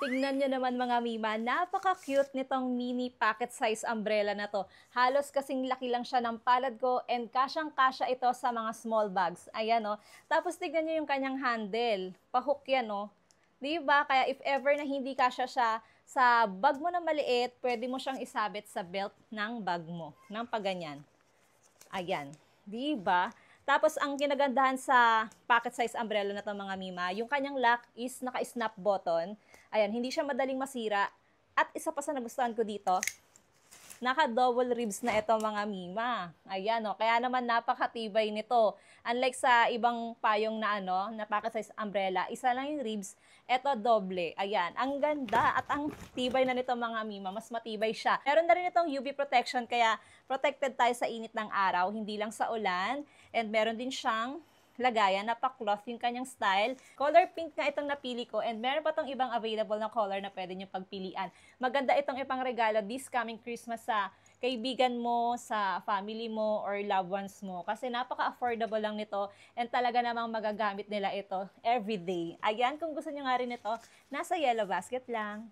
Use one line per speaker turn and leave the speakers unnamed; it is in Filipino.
Tingnan nyo naman mga Mima, napaka-cute nitong mini pocket size umbrella na to. Halos kasing laki lang siya ng palad ko and kasyang-kasya ito sa mga small bags. Ayan o. Tapos tignan nyo yung kanyang handle. Pa-hook yan o. Diba? Kaya if ever na hindi kasya siya sa bag mo na maliit, pwede mo siyang isabit sa belt ng bag mo. Nang paganyan. Ayan. Diba? Tapos, ang kinagandahan sa pocket size umbrella na to mga Mima, yung kanyang lock is naka-snap button. Ayan, hindi siya madaling masira. At isa pa sa nagustuhan ko dito, naka-double ribs na ito mga Mima. Ayan, o. Kaya naman napakatibay nito. Unlike sa ibang payong na na pocket size umbrella, isa lang yung ribs, ito doble. Ayan, ang ganda at ang tibay na nito mga Mima. Mas matibay siya. Meron na rin itong UV protection, kaya protected tayo sa init ng araw, hindi lang sa ulan. And meron din siyang lagayan na pa-cloth yung kanyang style. Color pink nga itong napili ko and meron pa tong ibang available na color na pwede nyo pagpilian. Maganda itong ipang regalo this coming Christmas sa kaibigan mo, sa family mo, or loved ones mo. Kasi napaka-affordable lang nito and talaga namang magagamit nila ito everyday. Ayan, kung gusto nyo nga rin ito, nasa yellow basket lang.